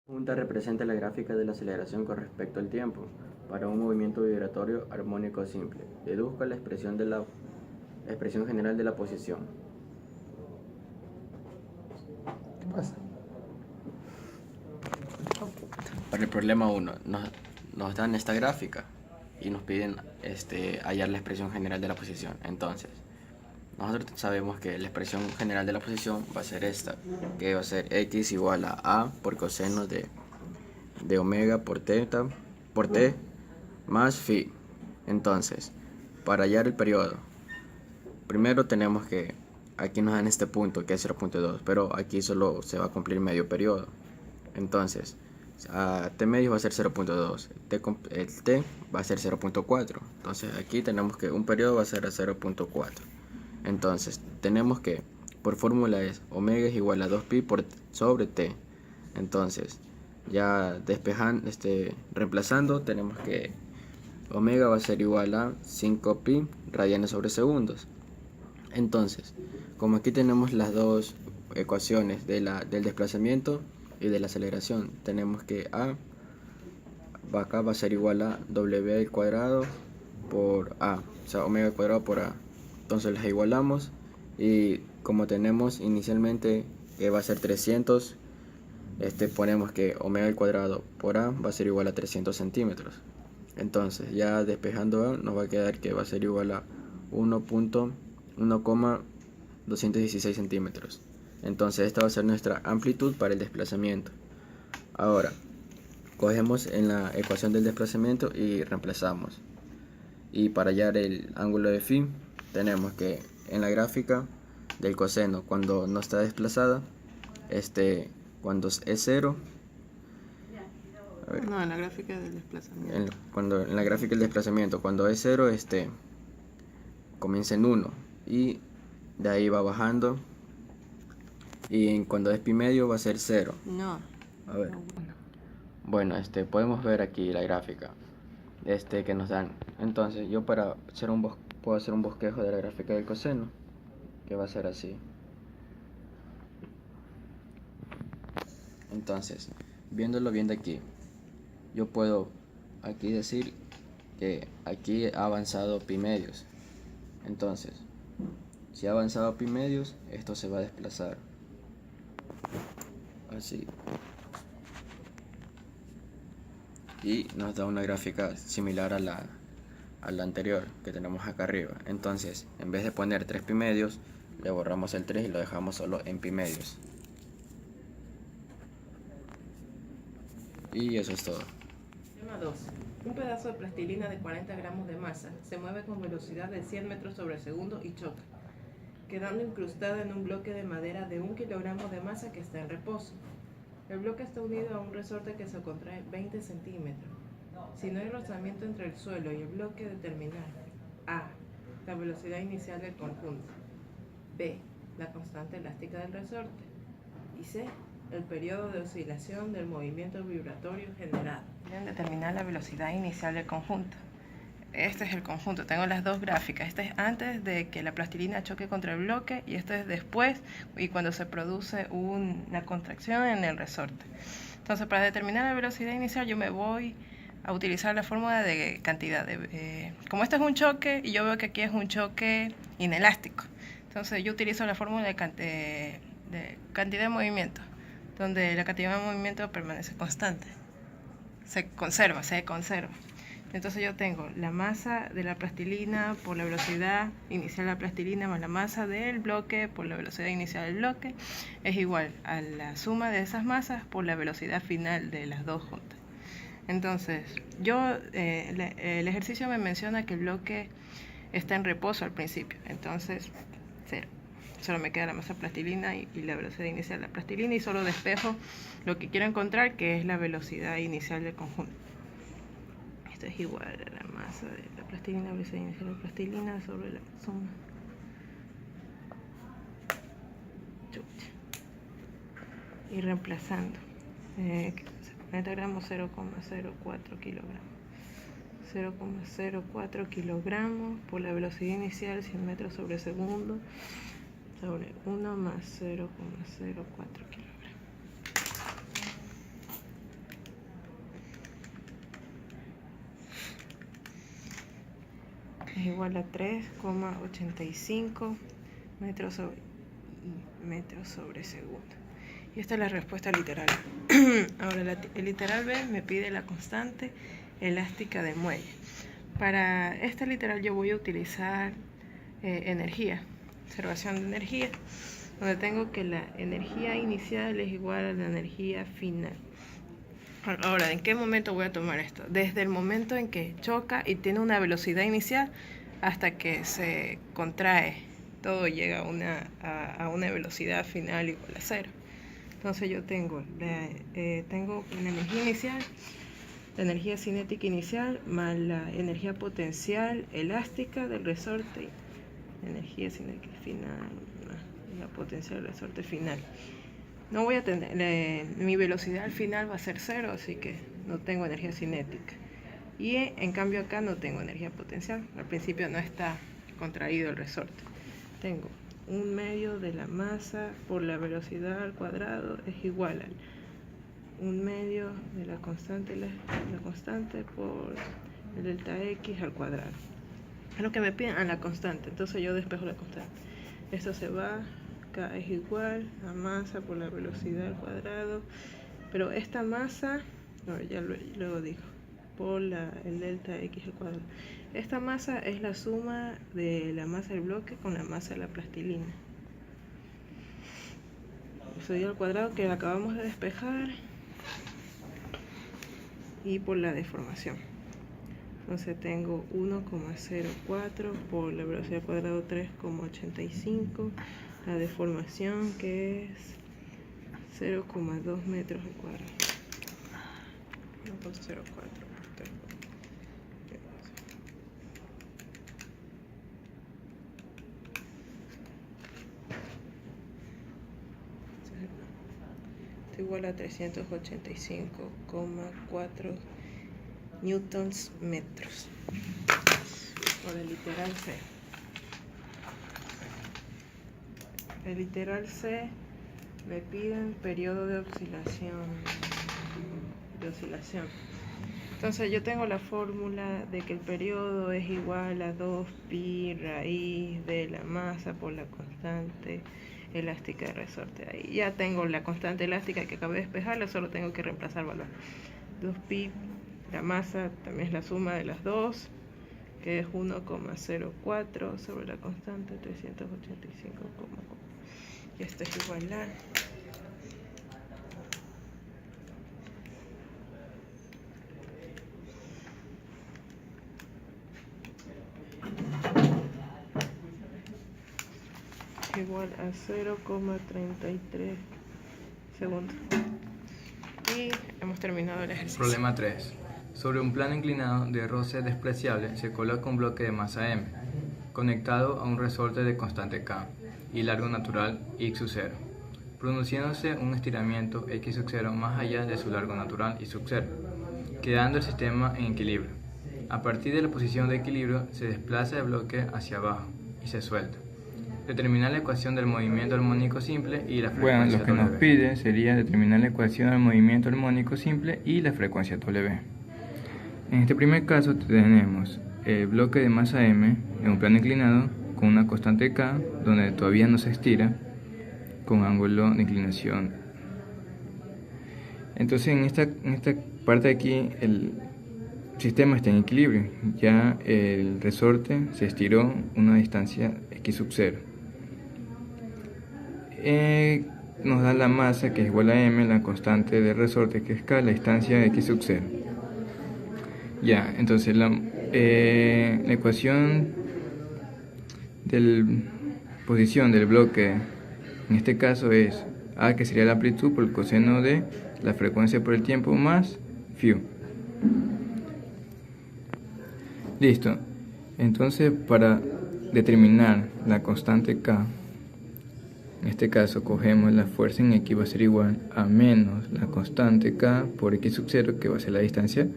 Junta representa la gráfica de la aceleración con respecto al tiempo para un movimiento vibratorio armónico simple. Deduzca la expresión general de la posición. ¿Qué pasa? Para el problema 1, nos dan esta gráfica y nos piden hallar la expresión general de la posición. Entonces, nosotros sabemos que la expresión general de la posición va a ser esta, que va a ser x igual a por coseno de omega por t más phi. Entonces, para hallar el periodo, primero tenemos que, aquí nos dan este punto que es 0.2, pero aquí solo se va a cumplir medio periodo. Entonces, a t medio va a ser 0.2, el t va a ser 0.4. Entonces aquí tenemos que un periodo va a ser a 0.4. Entonces tenemos que, por fórmula es omega es igual a 2pi sobre t. Entonces ya despejando, reemplazando, tenemos que omega va a ser igual a 5pi radianes sobre segundos. Entonces, como aquí tenemos las dos ecuaciones del desplazamiento y de la aceleración, tenemos que acá va a ser igual a w al cuadrado por a, o sea, omega al cuadrado por a. Entonces las igualamos y como tenemos inicialmente que va a ser 300, ponemos que omega al cuadrado por a va a ser igual a 300 centímetros. Entonces ya despejando a nos va a quedar que va a ser igual a 1,216 centímetros. Entonces esta va a ser nuestra amplitud para el desplazamiento. Ahora cogemos en la ecuación del desplazamiento y reemplazamos. Y para hallar el ángulo de phi tenemos que en la gráfica del coseno, cuando no está desplazada, cuando es cero, no, en la gráfica del desplazamiento. En la gráfica del desplazamiento, cuando es 0, comienza en 1 y de ahí va bajando, y cuando es pi medio va a ser 0. No. A ver. Bueno, podemos ver aquí la gráfica que nos dan. Entonces yo para hacer puedo hacer un bosquejo de la gráfica del coseno, que va a ser así. Entonces, viéndolo bien de aquí, yo puedo aquí decir que aquí ha avanzado pi medios. Entonces, si ha avanzado pi medios, esto se va a desplazar así. Y nos da una gráfica similar a la anterior que tenemos acá arriba. Entonces, en vez de poner 3 pi medios, le borramos el 3 y lo dejamos solo en pi medios. Y eso es todo. Tema 2. Un pedazo de plastilina de 40 gramos de masa se mueve con velocidad de 100 metros sobre segundo y choca, quedando incrustada en un bloque de madera de 1 kilogramo de masa que está en reposo. El bloque está unido a un resorte que se contrae 20 centímetros. Si no hay rozamiento entre el suelo y el bloque, determinar a. La velocidad inicial del conjunto, b. La constante elástica del resorte y c. El periodo de oscilación del movimiento vibratorio generado. Deben determinar la velocidad inicial del conjunto. Este es el conjunto, tengo las dos gráficas. Este es antes de que la plastilina choque contra el bloque y este es después y cuando se produce una contracción en el resorte. Entonces, para determinar la velocidad inicial yo me voy a utilizar la fórmula de cantidad. Como este es un choque y yo veo que aquí es un choque inelástico, entonces yo utilizo la fórmula de cantidad de movimiento, donde la cantidad de movimiento permanece constante, se conserva. Entonces yo tengo la masa de la plastilina por la velocidad inicial de la plastilina más la masa del bloque por la velocidad inicial del bloque es igual a la suma de esas masas por la velocidad final de las dos juntas. Entonces, el ejercicio me menciona que el bloque está en reposo al principio, entonces 0. Solo me queda la masa plastilina y la velocidad inicial de la plastilina y solo despejo lo que quiero encontrar, que es la velocidad inicial del conjunto. Esto es igual a la masa de la plastilina, la velocidad inicial de la plastilina sobre la suma. Y reemplazando. 40 gramos, 0,04 kilogramos. 0,04 kilogramos por la velocidad inicial 100 metros sobre segundo sobre 1 más 0,04 kilogramos. igual a 3,85 metros sobre segundo. Y esta es la respuesta literal. Ahora, el literal B me pide la constante elástica del muelle. Para esta literal yo voy a utilizar energía, observación de energía, donde tengo que la energía inicial es igual a la energía final. Ahora, ¿en qué momento voy a tomar esto? Desde el momento en que choca y tiene una velocidad inicial hasta que se contrae. Todo llega a una velocidad final igual a 0. Entonces yo tengo la energía inicial, la energía cinética inicial, más la energía potencial elástica del resorte, energía cinética final, más la potencial del resorte final. No voy a tener, mi velocidad al final va a ser 0, así que no tengo energía cinética. Y en cambio acá no tengo energía potencial, al principio no está contraído el resorte. Tengo 1/2 de la masa por la velocidad al cuadrado es igual al 1/2 de la constante por el delta x al cuadrado. Es lo que me piden a la constante, entonces yo despejo la constante. Esto se va, acá es igual a masa por la velocidad al cuadrado, pero esta masa, no, ya luego digo, por el delta x al cuadrado. Esta masa es la suma de la masa del bloque con la masa de la plastilina. Eso dio al cuadrado que acabamos de despejar y por la deformación. Entonces tengo 1,04 por la velocidad al cuadrado 3,85, la deformación que es 0,2 metros al cuadrado. 1,04 por 3. Igual a 385,4 newtons metros. Por el literal C. El literal C me piden periodo de oscilación. Entonces yo tengo la fórmula de que el periodo es igual a 2pi raíz de la masa por la constante elástica de resorte. Ahí ya tengo la constante elástica que acabé de despejarla, solo tengo que reemplazar valor. 2pi, la masa también es la suma de las dos, que es 1,04 sobre la constante 385,4. Y esto es igual a igual a 0,33 segundos. Y hemos terminado el ejercicio. Problema 3. Sobre un plano inclinado de roce despreciable se coloca un bloque de masa m, conectado a un resorte de constante k y largo natural x sub 0, produciéndose un estiramiento x sub 0 más allá de su largo natural y sub 0, quedando el sistema en equilibrio. A partir de la posición de equilibrio se desplaza el bloque hacia abajo y se suelta. Determinar la ecuación del movimiento armónico simple y la frecuencia. Bueno, lo que nos pide sería determinar la ecuación del movimiento armónico simple y la frecuencia W. En este primer caso tenemos el bloque de masa m en un plano inclinado con una constante k donde todavía no se estira con ángulo de inclinación. Entonces en esta parte de aquí el sistema está en equilibrio, ya el resorte se estiró una distancia x sub 0. Nos da la masa que es igual a m, la constante de resorte que es k, la distancia x sub 0. Ya, entonces la ecuación de posición del bloque en este caso es a, que sería la amplitud por el coseno de la frecuencia por el tiempo más phi. Listo. Entonces para determinar la constante k, en este caso cogemos la fuerza en x va a ser igual a menos la constante k por x sub 0, que va a ser la distancia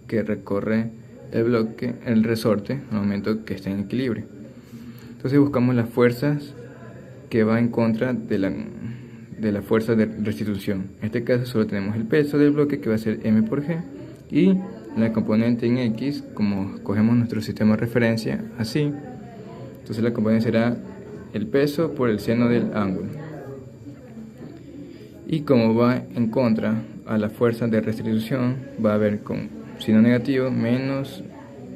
que recorre el bloque, el resorte, al momento que está en equilibrio. Entonces buscamos las fuerzas que va en contra de la fuerza de restitución. En este caso solo tenemos el peso del bloque, que va a ser m por g, y la componente en X, como cogemos nuestro sistema de referencia, así. Entonces la componente será el peso por el seno del ángulo. Y como va en contra a la fuerza de restitución, va a haber con signo negativo menos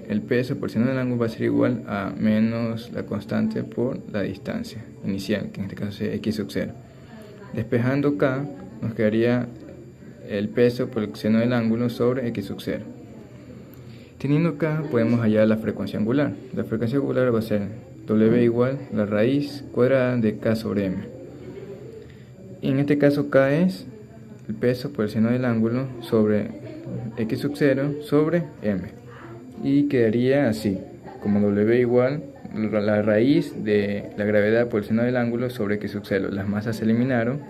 el peso por el seno del ángulo, va a ser igual a menos la constante por la distancia inicial, que en este caso es X sub 0. Despejando K, nos quedaría el peso por el seno del ángulo sobre X sub 0. Teniendo K, podemos hallar la frecuencia angular. La frecuencia angular va a ser W igual la raíz cuadrada de K sobre M. Y en este caso K es el peso por el seno del ángulo sobre X sub 0 sobre M. Y quedaría así, como W igual la raíz de la gravedad por el seno del ángulo sobre X sub 0. Las masas se eliminaron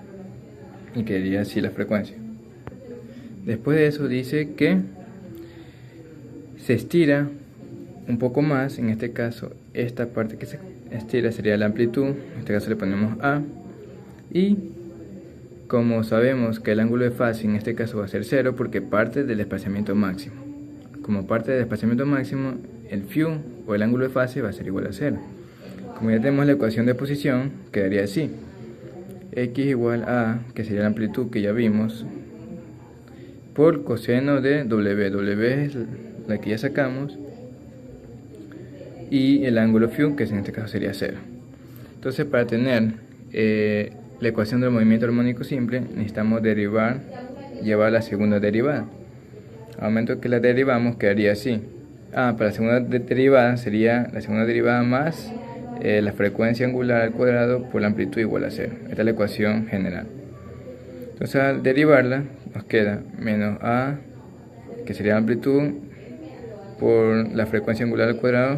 y quedaría así la frecuencia. Después de eso dice que se estira un poco más. En este caso, esta parte que se estira sería la amplitud. En este caso le ponemos A. Y como sabemos que el ángulo de fase en este caso va a ser 0 porque parte del desplazamiento máximo. Como parte del desplazamiento máximo, el φ o el ángulo de fase va a ser igual a 0. Como ya tenemos la ecuación de posición, quedaría así. X igual a, que sería la amplitud que ya vimos, por coseno de W. W es la que ya sacamos. Y el ángulo φ, que en este caso sería 0. Entonces, para tener la ecuación del movimiento armónico simple, necesitamos llevar la segunda derivada. Al momento que la derivamos, quedaría así. Para la segunda derivada sería la segunda derivada más la frecuencia angular al cuadrado por la amplitud igual a 0. Esta es la ecuación general. Entonces, al derivarla, nos queda menos A, que sería la amplitud, por la frecuencia angular al cuadrado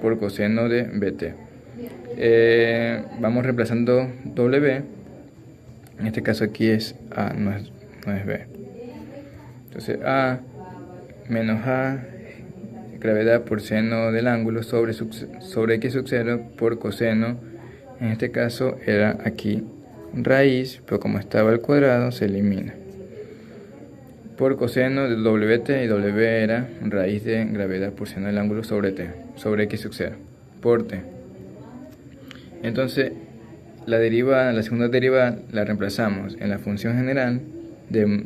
por coseno de BT. Vamos reemplazando W. En este caso aquí es A, no es B. Entonces A menos A, gravedad por seno del ángulo sobre X sub 0 por coseno. En este caso era aquí raíz, pero como estaba al cuadrado se elimina. Por coseno de WT, y W era raíz de gravedad por seno del ángulo sobre T, sobre X sub 0, por T. Entonces, la segunda derivada la reemplazamos en la función general de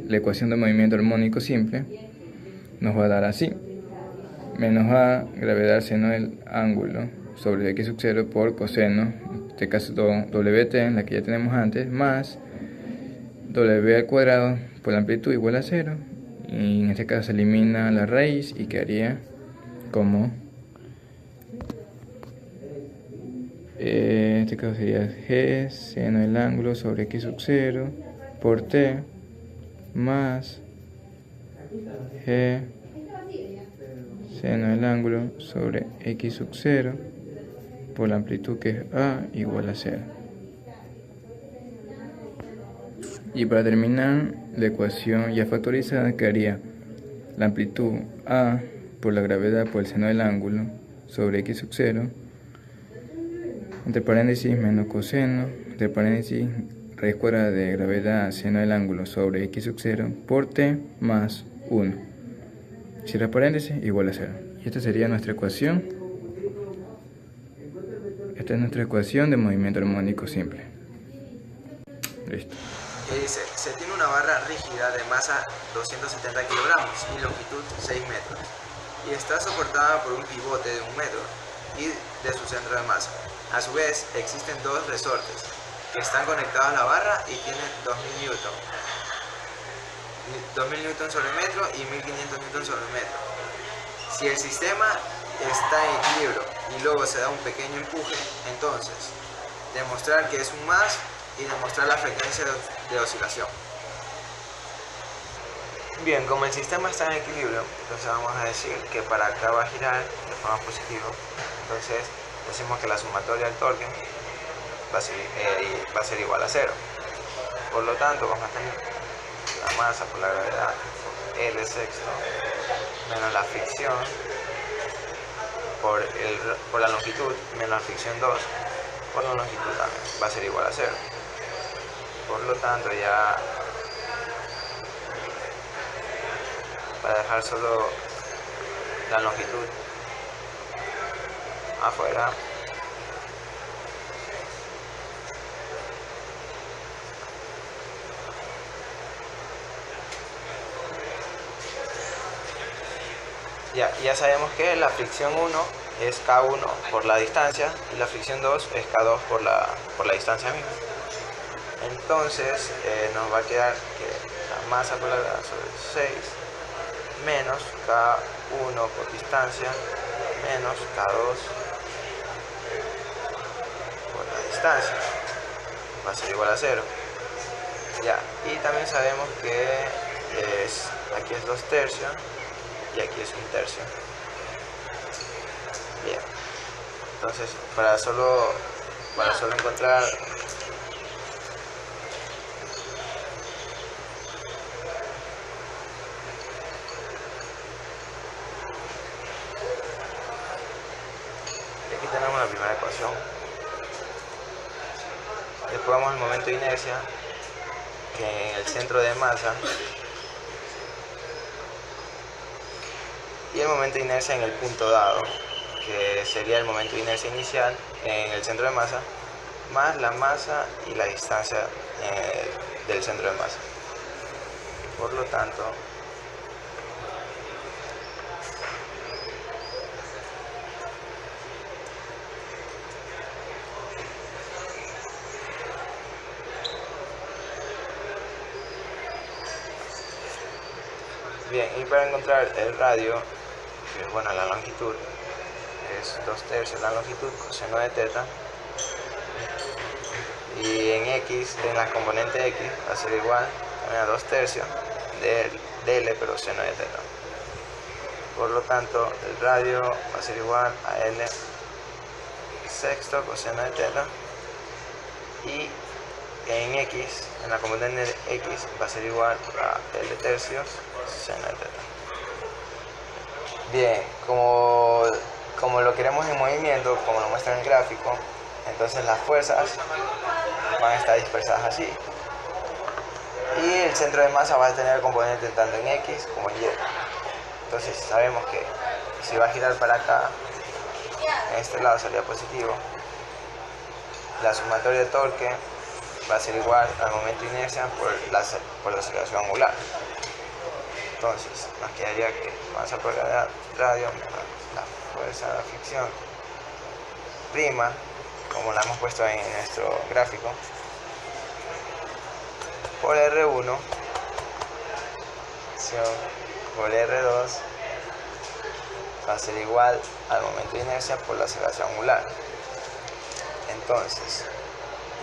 la ecuación de movimiento armónico simple. Nos va a dar así: menos A, gravedad seno del ángulo sobre X sub 0 por coseno, en este caso WT, la que ya tenemos antes, más W al cuadrado por la amplitud igual a 0. Y en este caso se elimina la raíz y quedaría como en este caso sería G seno del ángulo sobre X sub 0 por T más G seno del ángulo sobre X sub 0 por la amplitud que es A igual a 0. Y para terminar, la ecuación ya factorizada quedaría la amplitud A por la gravedad por el seno del ángulo sobre X sub 0, entre paréntesis menos coseno, entre paréntesis raíz cuadrada de gravedad seno del ángulo sobre X sub 0 por T más 1. Cierra paréntesis igual a 0. Y esta sería nuestra ecuación. Esta es nuestra ecuación de movimiento armónico simple. Listo. Que dice, se tiene una barra rígida de masa 270 kilogramos y longitud 6 metros y está soportada por un pivote de 1 metro y de su centro de masa. A su vez, existen dos resortes que están conectados a la barra y tienen 2000 newton. 2000 newton sobre metro y 1500 newton sobre metro. Si el sistema está en equilibrio y luego se da un pequeño empuje, entonces demostrar que es un más y demostrar la frecuencia de oscilación. Bien, como el sistema está en equilibrio, entonces vamos a decir que para acá va a girar de forma positiva. Entonces decimos que la sumatoria del torque va a ser igual a 0. Por lo tanto, vamos a tener la masa por la gravedad L sexto menos la fricción por la longitud menos la fricción 2 por la longitud también va a ser igual a 0. Por lo tanto, ya para dejar solo la longitud afuera. Ya sabemos que la fricción 1 es K1 por la distancia y la fricción 2 es K2 por la distancia misma. Entonces nos va a quedar que la masa por la gravedad sobre 6 menos K1 por distancia menos K2 por la distancia va a ser igual a 0. Y también sabemos que aquí es 2/3 y aquí es 1/3. Bien, entonces para solo encontrar aquí tenemos la primera ecuación. Después vamos al momento de inercia, que en el centro de masa, y el momento de inercia en el punto dado, que sería el momento de inercia inicial en el centro de masa, más la masa y la distancia del centro de masa. Por lo tanto, bien, y para encontrar el radio, que es bueno, la longitud, es 2/3 la longitud coseno de teta, y en x, en la componente x, va a ser igual también a 2/3 de L, pero seno de teta. Por lo tanto, el radio va a ser igual a L sexto coseno de teta, y en x, en la componente de x, va a ser igual a L tercios seno de teta. Bien, como lo queremos en movimiento, como lo muestra en el gráfico, entonces las fuerzas van a estar dispersadas así. Y el centro de masa va a tener componente tanto en X como en Y. Entonces sabemos que si va a girar para acá, en este lado sería positivo. La sumatoria de torque va a ser igual al momento de inercia por la aceleración angular. Entonces nos quedaría que masa por radio menos la fuerza de la fricción prima, como la hemos puesto en nuestro gráfico, por R1 por R2 va a ser igual al momento de inercia por la aceleración angular. Entonces,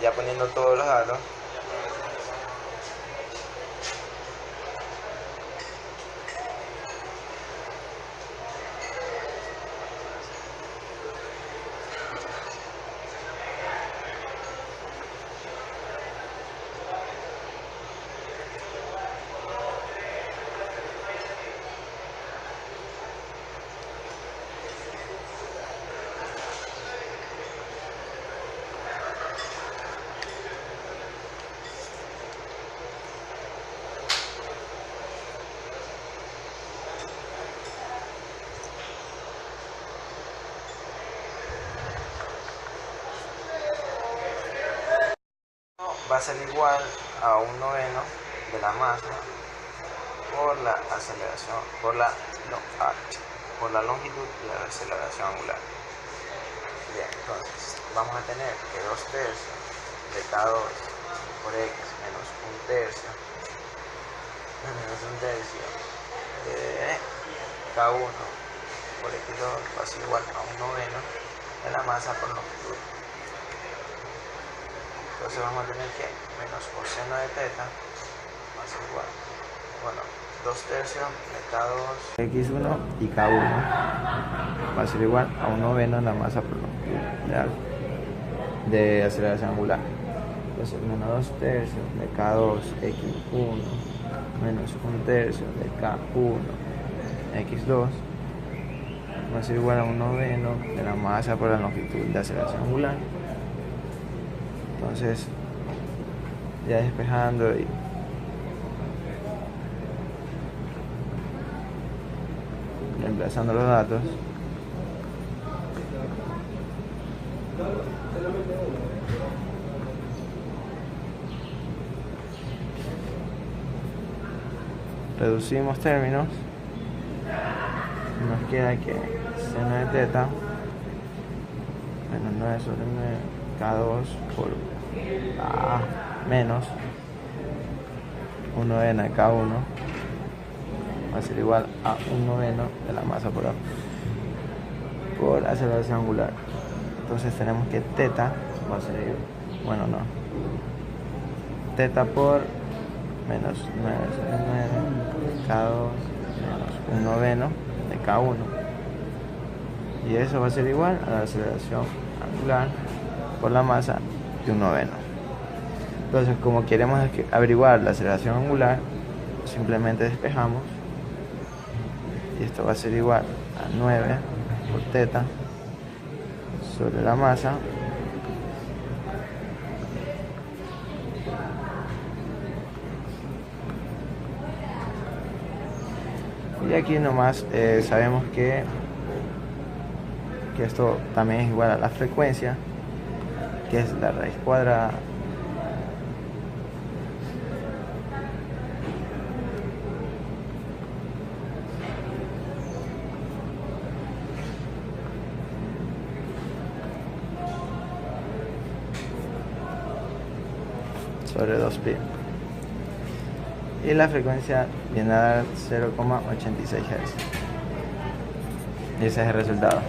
ya poniendo todos los datos, va a ser igual a 1/9 de la masa por la aceleración, por la longitud y la aceleración angular. Bien, entonces vamos a tener que 2/3 de K2 por X menos 1/3 de K1 por X2 va a ser igual a 1/9 de la masa por longitud. Entonces vamos a tener que menos coseno de teta va a ser igual, bueno, 2/3 de K2 X1 y K1 va a ser igual a 1/9 la masa por longitud de aceleración angular. Entonces menos 2/3 de K2 X1 menos 1/3 de K1 X2 va a ser igual a 1/9 de la masa por la longitud de aceleración angular. Entonces, ya despejando reemplazando los datos. Reducimos términos. Nos queda que seno de teta menos 9 sobre 9 K2 por A menos 1/9 de K1 va a ser igual a 1/9 de la masa por aceleración angular. Entonces tenemos que teta va a ser, bueno, no, teta por menos 9 sobre 9 K2 menos 1/9 de K1, y eso va a ser igual a la aceleración angular por la masa de 1/9. Entonces, como queremos averiguar la aceleración angular, simplemente despejamos y esto va a ser igual a 9 por teta sobre la masa y aquí nomás sabemos que esto también es igual a la frecuencia, que es la raíz cuadrada sobre 2pi, y la frecuencia viene a dar 0,86 Hz, y ese es el resultado.